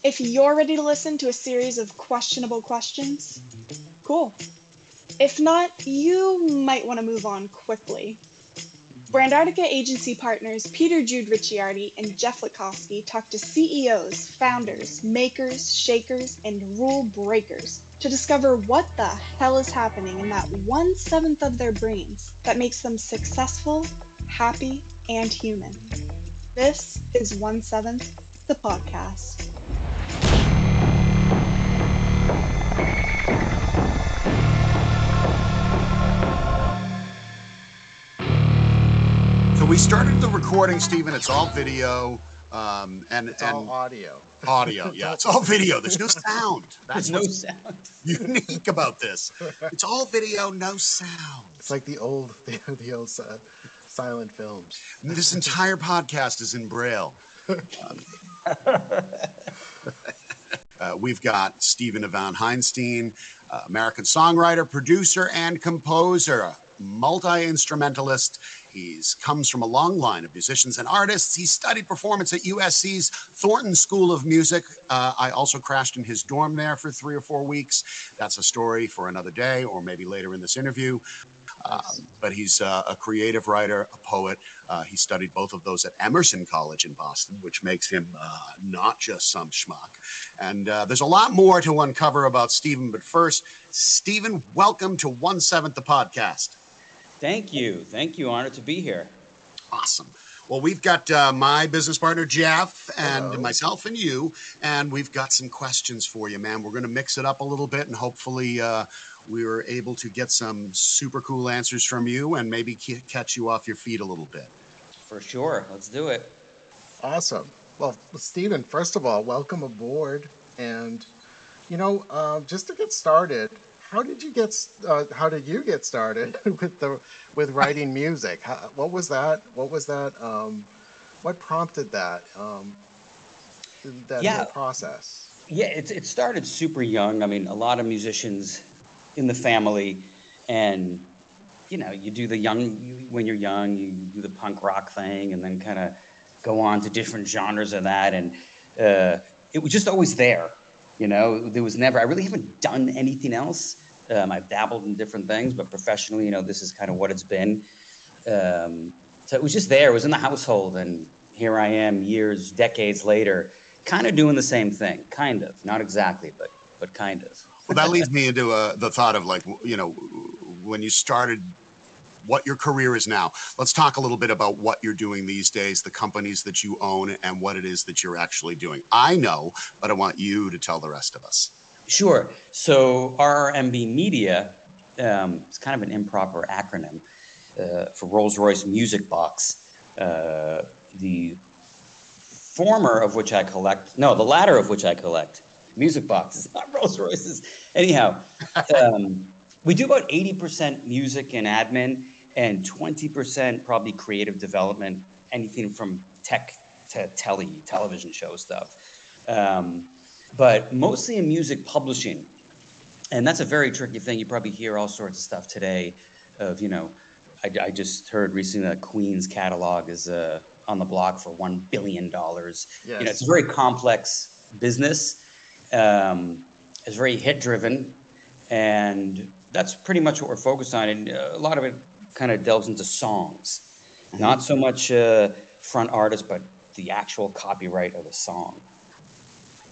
If you're ready to listen to a series of questionable questions, cool. If not, you might want to move on quickly. Brandartica agency partners Peter Jude Ricciardi and Jeff Lukowski talk to CEOs, founders, makers, shakers, and rule breakers to discover what the hell is happening in that 1/7 of their brains that makes them successful, happy, and human. This is 1/7, the podcast. So we started the recording, Steven. It's all video, and all audio. Audio, yeah. It's all video. There's no sound. There's no sound. Unique about this. It's all video, no sound. It's like the old silent films. This entire podcast is in Braille. We've got Steven Evanne Heinstein, American songwriter, producer, and composer, multi-instrumentalist. He comes from a long line of musicians and artists. He studied performance at USC's Thornton School of Music. I also crashed in his dorm there for 3 or 4 weeks. That's a story for another day or maybe later in this interview. But he's a creative writer, a poet. He studied both of those at Emerson College in Boston, which makes him not just some schmuck. And there's a lot more to uncover about Steven. But first, Steven, welcome to 1/7 the podcast. Thank you. Honored to be here. Awesome. Well, we've got my business partner, Jeff, and Hello. myself and you, and we've got some questions for you, man. We're going to mix it up a little bit, and hopefully we were able to get some super cool answers from you and maybe catch you off your feet a little bit. For sure. Let's do it. Awesome. Well, Steven, first of all, welcome aboard. And, just to get started, how did you get started with writing music? What was that? What prompted that whole process? Yeah, it started super young. I mean, a lot of musicians in the family, and you do when you're young, you do the punk rock thing, and then kind of go on to different genres of that, and it was just always there. There was never. I really haven't done anything else. I've dabbled in different things, but professionally, this is kind of what it's been. So it was just there. It was in the household, and here I am, decades later, kind of doing the same thing. Kind of, not exactly, but kind of. Well, that leads me into the thought of when you started, what your career is now. Let's talk a little bit about what you're doing these days, the companies that you own, and what it is that you're actually doing. I know, but I want you to tell the rest of us. Sure. So RRMB Media is kind of an improper acronym for Rolls-Royce Music Box. The latter of which I collect. Music boxes, not Rolls-Royces. Anyhow, we do about 80% music and admin and 20% probably creative development, anything from tech to television show stuff. But mostly in music publishing. And that's a very tricky thing. You probably hear all sorts of stuff today of, I just heard recently that Queen's catalog is on the block for $1 billion. Yes. It's a very complex business. It's very hit driven. And that's pretty much what we're focused on. And a lot of it kind of delves into songs. Mm-hmm. Not so much front artist, but the actual copyright of the song.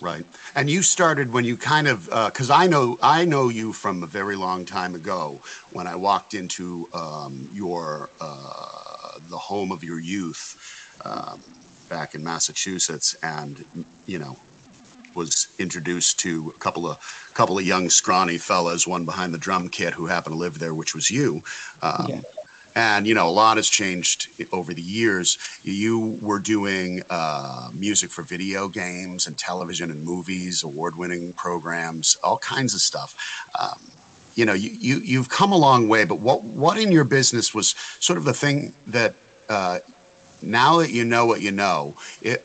Right. And you started when you kind of, because I know you from a very long time ago when I walked into the home of your youth back in Massachusetts, and was introduced to a couple of young scrawny fellas, one behind the drum kit who happened to live there, which was you. Yeah. And, a lot has changed over the years. You were doing music for video games and television and movies, award-winning programs, all kinds of stuff. You've come a long way, but what in your business was sort of the thing that now that you know what you know,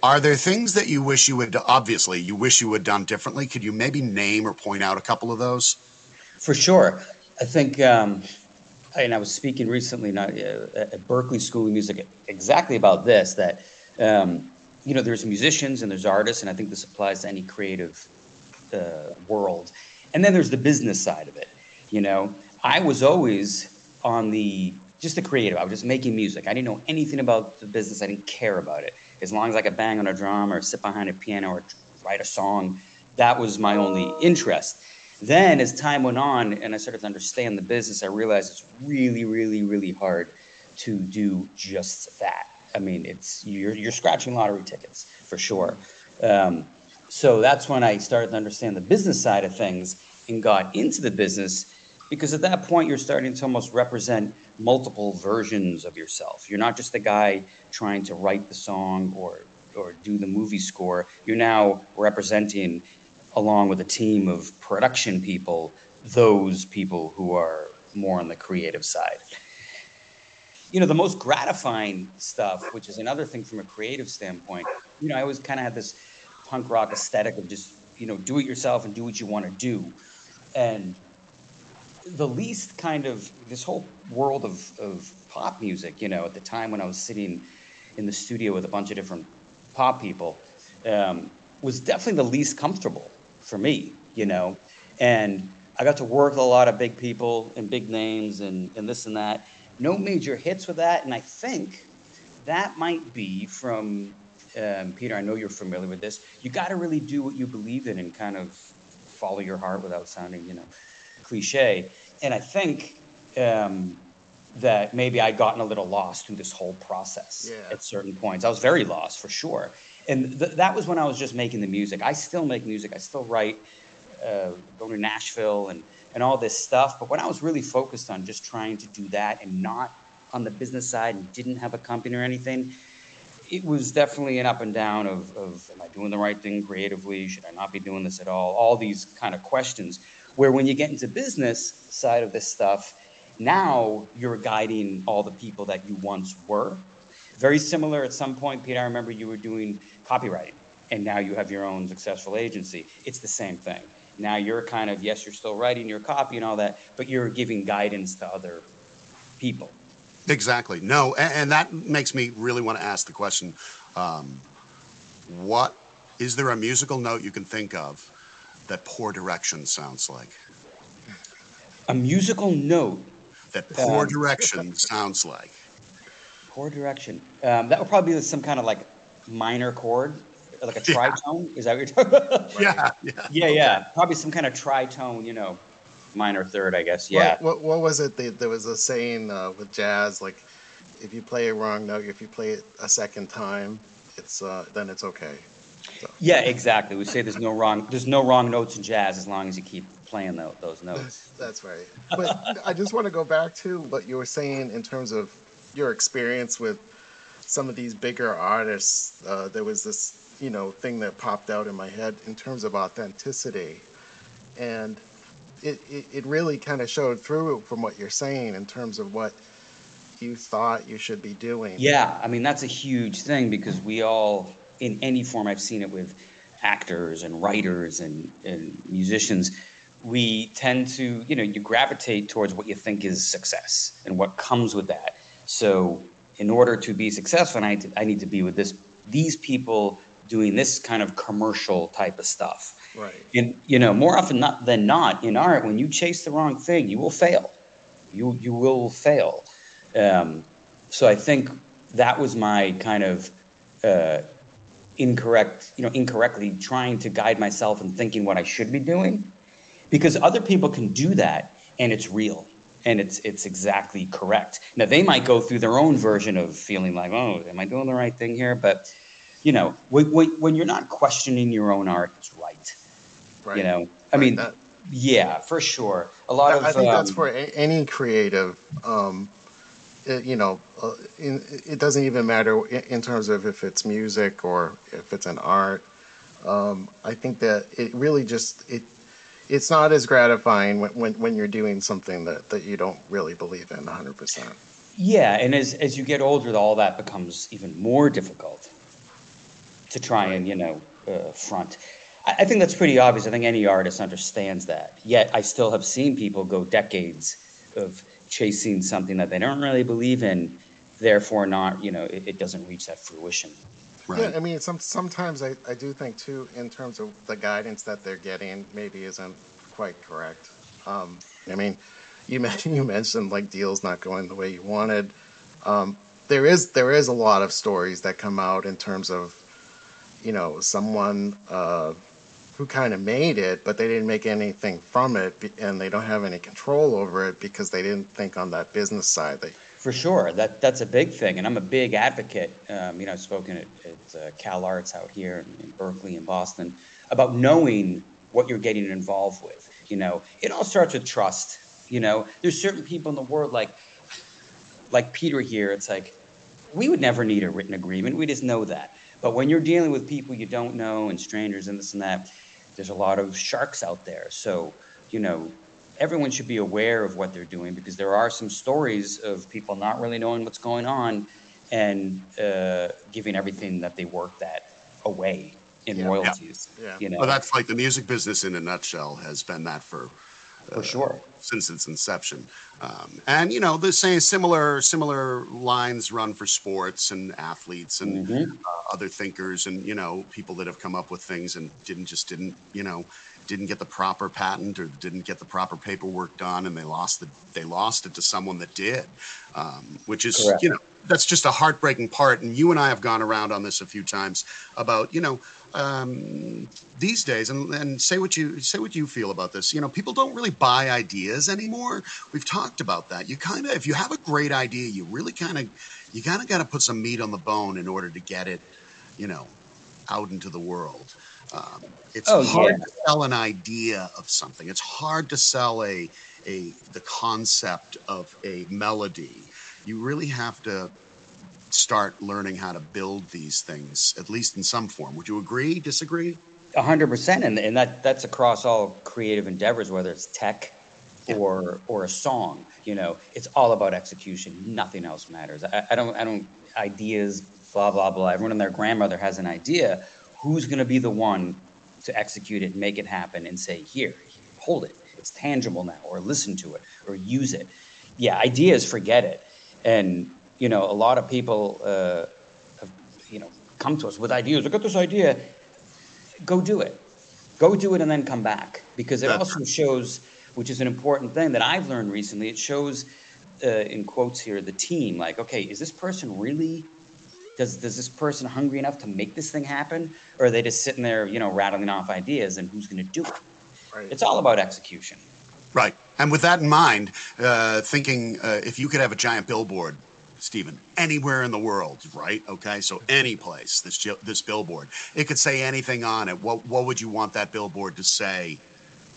are there things that you wish you had done differently? Could you maybe name or point out a couple of those? For sure. I think... and I was speaking recently at Berklee School of Music exactly about this, that there's musicians and there's artists, and I think this applies to any creative world. And then there's the business side of it. I was always on just the creative. I was just making music. I didn't know anything about the business. I didn't care about it. As long as I could bang on a drum or sit behind a piano or write a song, that was my only interest. Then as time went on and I started to understand the business, I realized it's really, really, really hard to do just that. I mean, you're scratching lottery tickets for sure. So that's when I started to understand the business side of things and got into the business, because at that point you're starting to almost represent multiple versions of yourself. You're not just the guy trying to write the song or do the movie score. You're now representing, along with a team of production people, those people who are more on the creative side. The most gratifying stuff, which is another thing from a creative standpoint, I always kind of had this punk rock aesthetic of just, do it yourself and do what you want to do. And the least kind of this whole world of pop music, at the time when I was sitting in the studio with a bunch of different pop people, was definitely the least comfortable for me, and I got to work with a lot of big people and big names and this and that. No major hits with that. And I think that might be from, Peter, I know you're familiar with this. You got to really do what you believe in and kind of follow your heart without sounding, cliche. And I think that maybe I'd gotten a little lost through this whole process at certain points. I was very lost, for sure. And that was when I was just making the music. I still make music. I still write, go to Nashville and all this stuff. But when I was really focused on just trying to do that and not on the business side and didn't have a company or anything, it was definitely an up and down of am I doing the right thing creatively? Should I not be doing this at all? All these kind of questions, where when you get into business side of this stuff, now you're guiding all the people that you once were. Very similar at some point, Pete, I remember you were doing copywriting, and now you have your own successful agency. It's the same thing. Now you're kind of, yes, you're still writing your copy and all that, but you're giving guidance to other people. Exactly. No, and that makes me really want to ask the question, what is there a musical note you can think of that Poor Direction sounds like? A musical note? That Poor Direction sounds like. Poor Direction. That would probably be some kind of like minor chord, like a tritone. Is that what you're talking about? Yeah. Probably some kind of tritone, minor third, I guess. Yeah. What was it? There was a saying with jazz, like if you play a wrong note, if you play it a second time, then it's okay. So. Yeah, exactly. We say there's no wrong notes in jazz as long as you keep playing those notes. That's right. But I just want to go back to what you were saying in terms of your experience with some of these bigger artists. There was this, thing that popped out in my head in terms of authenticity, and it really kind of showed through from what you're saying in terms of what you thought you should be doing. Yeah, I mean, that's a huge thing, because we all, in any form, I've seen it with actors and writers and musicians, we tend to, you gravitate towards what you think is success and what comes with that. So in order to be successful, I need to be with these people doing this kind of commercial type of stuff. Right. And, more often than not in art, when you chase the wrong thing, you will fail. You will fail. So I think that was my kind of incorrectly trying to guide myself and thinking what I should be doing, because other people can do that and it's real and it's exactly correct. Now they might go through their own version of feeling like, oh, am I doing the right thing here? But when you're not questioning your own art, it's right. Right. I mean, yeah, for sure. I think that's for any creative. It doesn't even matter in terms of if it's music or if it's an art. I think that it really it's not as gratifying when you're doing something that you don't really believe in 100%. Yeah, and as you get older, all that becomes even more difficult to try and front. I think that's pretty obvious. I think any artist understands that. Yet I still have seen people go decades of chasing something that they don't really believe in, therefore not, it doesn't reach that fruition. Yeah, Right. I mean, sometimes I do think too, in terms of the guidance that they're getting, maybe isn't quite correct. I mean, you mentioned like deals not going the way you wanted. Um, there is a lot of stories that come out in terms of someone who kind of made it, but they didn't make anything from it, and they don't have any control over it because they didn't think on that business side. For sure, that's a big thing, and I'm a big advocate. I've spoken at Cal Arts out here in Berkeley and Boston about knowing what you're getting involved with. It all starts with trust. There's certain people in the world like Peter here. It's like we would never need a written agreement. We just know that. But when you're dealing with people you don't know and strangers and this and that, there's a lot of sharks out there. So, you know, everyone should be aware of what they're doing because there are some stories of people not really knowing what's going on and giving everything that they worked at away in Yeah. royalties. Yeah. Well, that's like the music business in a nutshell has been that for sure. since its inception. And the same similar lines run for sports and athletes and other thinkers and people that have come up with things and didn't get the proper patent or didn't get the proper paperwork done, and they lost it to someone that did, which is Correct. That's just a heartbreaking part. And you and I have gone around on this a few times about these days, and say what you feel about this. People don't really buy ideas anymore. We've talked about that. If you have a great idea, you really got to put some meat on the bone in order to get it, out into the world. It's hard to sell an idea of something. It's hard to sell the concept of a melody. You really have to start learning how to build these things, at least in some form. Would you agree, disagree? 100%, and that's across all creative endeavors, whether it's tech or a song. It's all about execution. Nothing else matters. I don't ideas, blah blah blah. Everyone and their grandmother has an idea. Who's going to be the one to execute it, make it happen, and say, here, hold it. It's tangible now, or listen to it, or use it. Yeah, ideas, forget it. And a lot of people have come to us with ideas. Look at this idea. Go do it, and then come back, because it also shows, which is an important thing that I've learned recently. It shows, in quotes here, the team. Like, okay, is this person really? Does this person hungry enough to make this thing happen, or are they just sitting there, rattling off ideas? And who's going to do it? Right. It's all about execution. Right. And with that in mind, thinking if you could have a giant billboard, Steven, anywhere in the world, right? Okay, so any place, this billboard, it could say anything on it. What would you want that billboard to say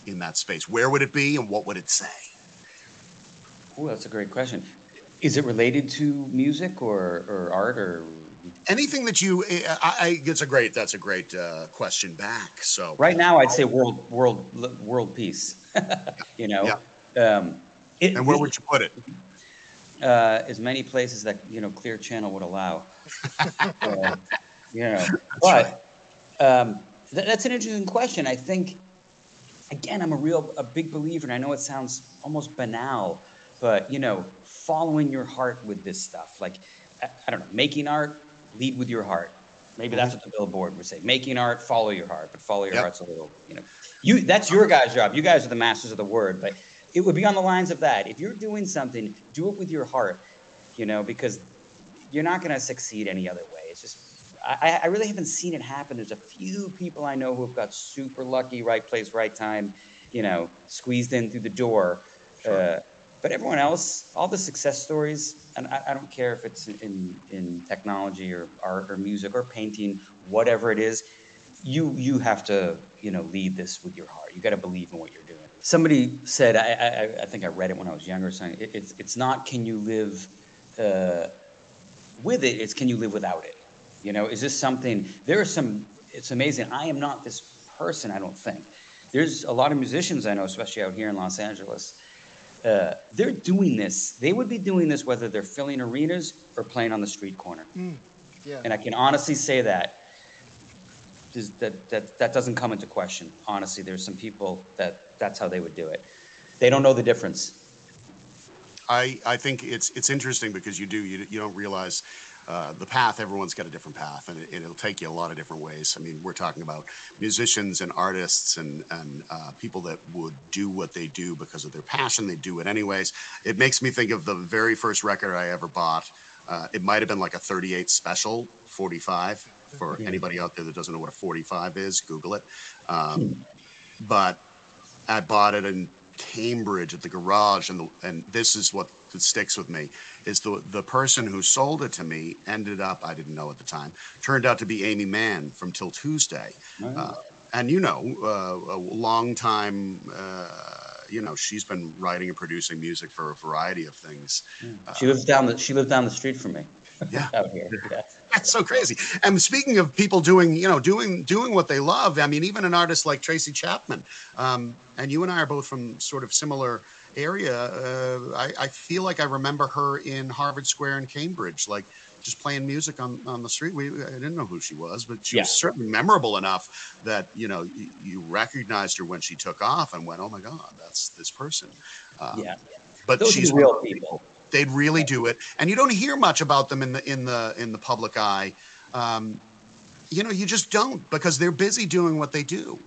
in that space? Where would it be, and what would it say? Oh, that's a great question. Is it related to music or art or anything that you? That's a great question back. So right now, I'd say world peace. Yeah. And where would you put it? As many places that Clear Channel would allow. But that's an interesting question. I think, again, I'm a big believer, and I know it sounds almost banal, but following your heart with this stuff. Like, I don't know, making art, lead with your heart. Maybe that's what the billboard would say. Making art, follow your heart, but follow your heart's a little, that's your guys' job. You guys are the masters of the word, but it would be on the lines of that. If you're doing something, do it with your heart, because you're not going to succeed any other way. It's just, I really haven't seen it happen. There's a few people I know who have got super lucky, right place, right time, squeezed in through the door. Sure. But everyone else, all the success stories, and I don't care if it's in technology or art or music or painting, whatever it is, you have to, lead this with your heart. You got to believe in what you're doing. Somebody said, I think I read it when I was younger, saying it's not can you live with it, it's can you live without it. Is this something, it's amazing. I am not this person, I don't think. There's a lot of musicians I know, especially out here in Los Angeles, they're doing this. They would be doing this whether they're filling arenas or playing on the street corner. Yeah. And I can honestly say that doesn't come into question. Honestly, there's some people that's how they would do it. They don't know the difference. I think it's interesting because you don't realize the path, everyone's got a different path, and it'll take you a lot of different ways. I mean, we're talking about musicians and artists and people that would do what they do because of their passion. They do it anyways. It makes me think of the very first record I ever bought. It might have been like a 38 Special 45. For anybody out there that doesn't know what a 45 is, Google it. But I bought it in Cambridge at the garage, and this is what sticks with me, is the person who sold it to me ended up, I didn't know at the time, turned out to be Amy Mann from Till Tuesday. And a long time, she's been writing and producing music for a variety of things. She lives down the street from me. Yeah. Out here. Yeah. That's so crazy. And speaking of people doing what they love, I mean, even an artist like Tracy Chapman, and you and I are both from sort of similar area. I feel like I remember her in Harvard Square in Cambridge, like just playing music on the street. I didn't know who she was, but she was certainly memorable enough that, you recognized her when she took off and went, oh my God, that's this person. But those she's are real people. They'd really do it, and you don't hear much about them in the public eye. You just don't, because they're busy doing what they do.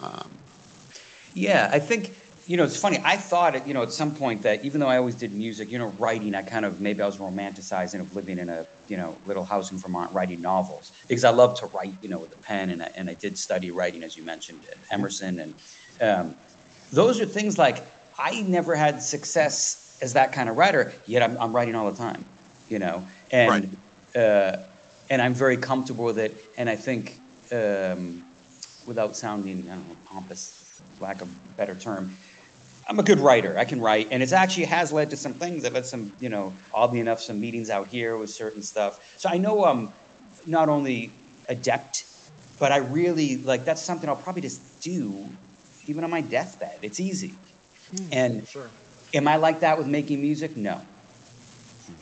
I think it's funny. I thought at some point that even though I always did music, writing, maybe I was romanticizing of living in a little house in Vermont writing novels, because I love to write with a pen, and I did study writing, as you mentioned, at Emerson, and those are things like I never had success as that kind of writer, yet I'm writing all the time, and and I'm very comfortable with it. And I think, without sounding, pompous, lack of a better term, I'm a good writer. I can write, and it actually has led to some things. I've had some, oddly enough, some meetings out here with certain stuff. So I know I'm not only adept, but I really that's something I'll probably just do, even on my deathbed. It's easy, and. Sure. Am I like that with making music? No.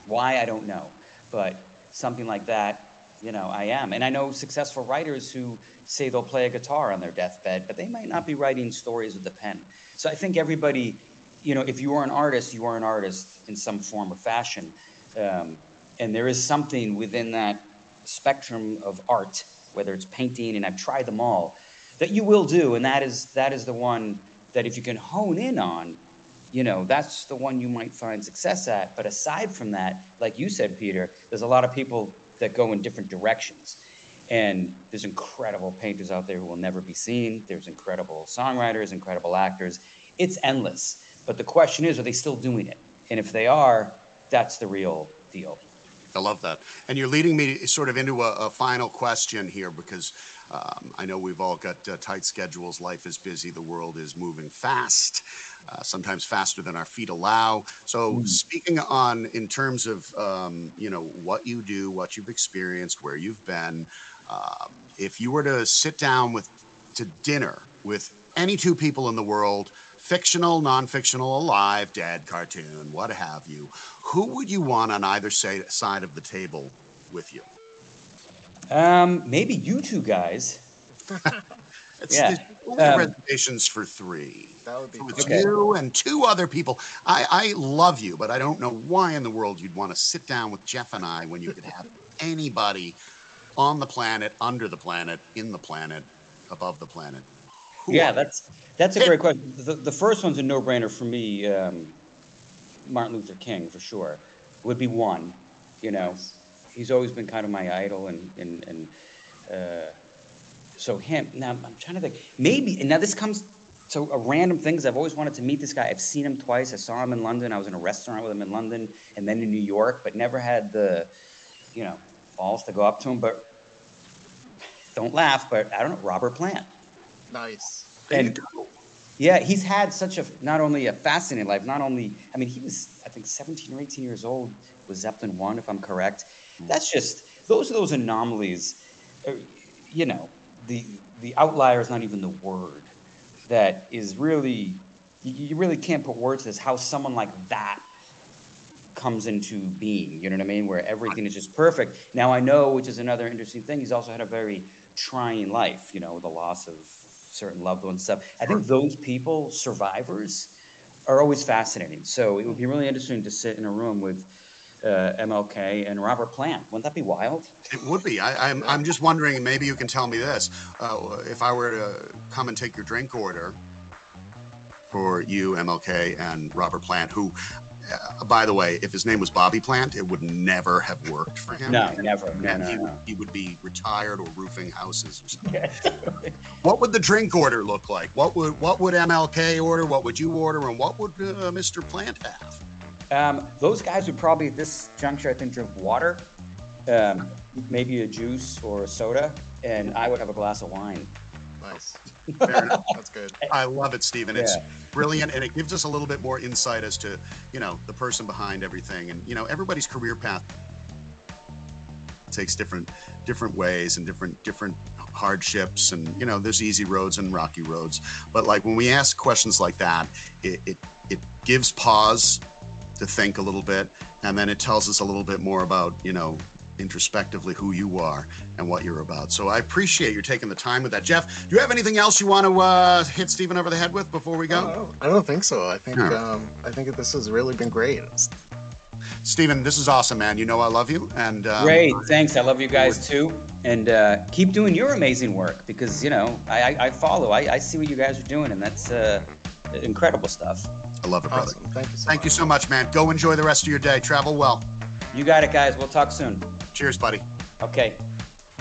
Why? I don't know. But something like that, I am. And I know successful writers who say they'll play a guitar on their deathbed, but they might not be writing stories with the pen. So I think everybody, if you are an artist, you are an artist in some form or fashion. And there is something within that spectrum of art, whether it's painting, and I've tried them all, that you will do. And that is the one that if you can hone in on, that's the one you might find success at. But aside from that, like you said, Peter, there's a lot of people that go in different directions. And there's incredible painters out there who will never be seen. There's incredible songwriters, incredible actors. It's endless. But the question is, are they still doing it? And if they are, that's the real deal. I love that. And you're leading me sort of into a final question here, because I know we've all got tight schedules. Life is busy. The world is moving fast, sometimes faster than our feet allow. So speaking in terms of, what you do, what you've experienced, where you've been, if you were to sit down to dinner with any two people in the world, fictional, non-fictional, alive, dead, cartoon, what have you, who would you want on either side of the table with you? Maybe you two guys. There's only reservations for three. That would be so it's you and two other people. I love you, but I don't know why in the world you'd want to sit down with Jeff and I when you could have anybody on the planet, under the planet, in the planet, above the planet. That's a great question. The first one's a no-brainer for me. Martin Luther King, for sure, would be one. He's always been kind of my idol, and so him. Now I'm trying to think. Maybe, and now this comes to a random thing, because I've always wanted to meet this guy. I've seen him twice. I saw him in London. I was in a restaurant with him in London, and then in New York, but never had the, balls to go up to him. But don't laugh, but I don't know, Robert Plant. Nice. And he's had such not only a fascinating life, he was, I think, 17 or 18 years old with Zeppelin 1, if I'm correct. That's just, those anomalies, the outlier is not even the word. That is really, you really can't put words to this, how someone like that comes into being, you know what I mean? Where everything is just perfect. Now I know, which is another interesting thing, he's also had a very trying life, the loss of certain loved ones and stuff. I think those people, survivors, are always fascinating. So it would be really interesting to sit in a room with MLK, and Robert Plant. Wouldn't that be wild? It would be. I'm just wondering, maybe you can tell me this. If I were to come and take your drink order for you, MLK, and Robert Plant, who, by the way, if his name was Bobby Plant, it would never have worked for him. No, never. No. He would be retired or roofing houses or something. What would the drink order look like? What would MLK order? What would you order? And what would Mr. Plant have? Those guys would probably, at this juncture, I think, drink water, maybe a juice or a soda, and I would have a glass of wine. Nice. Fair enough. That's good. I love it, Steven. It's brilliant, and it gives us a little bit more insight as to, the person behind everything. And, everybody's career path takes different ways and different hardships, and, there's easy roads and rocky roads. But like when we ask questions like that, it gives pause to think a little bit, and then it tells us a little bit more about, introspectively who you are and what you're about. So I appreciate you taking the time with that. Jeff, do you have anything else you want to hit Steven over the head with before we go? I don't think so. I think this has really been great. Steven, this is awesome, man. I love you. And great, thanks. I love you guys too. And keep doing your amazing work, because I follow. I see what you guys are doing, and that's incredible stuff. I love it, brother. Awesome. Thank you so much. Thank you so much, man. Go enjoy the rest of your day. Travel well. You got it, guys. We'll talk soon. Cheers, buddy. Okay.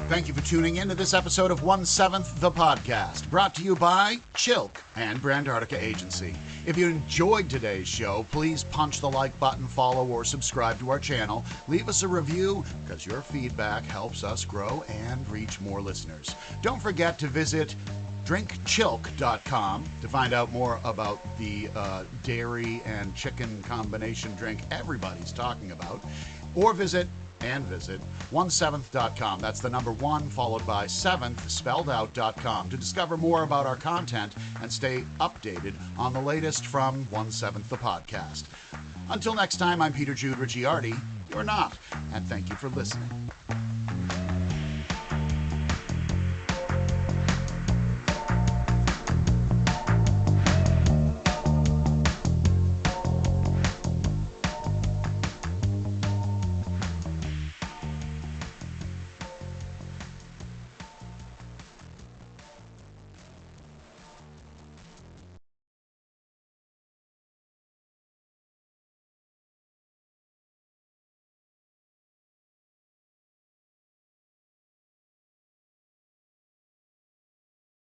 Thank you for tuning in to this episode of 1/7 the Podcast, brought to you by Chilk and Brandartica Agency. If you enjoyed today's show, please punch the like button, follow, or subscribe to our channel. Leave us a review, because your feedback helps us grow and reach more listeners. Don't forget to visit drinkchilk.com to find out more about the dairy and chicken combination drink everybody's talking about, or visit 1/7th.com. That's the number 1 followed by 7th spelled out.com to discover more about our content and stay updated on the latest from 1/7 the Podcast. Until next time, I'm Peter Jude Ricciardi. You're not, and thank you for listening.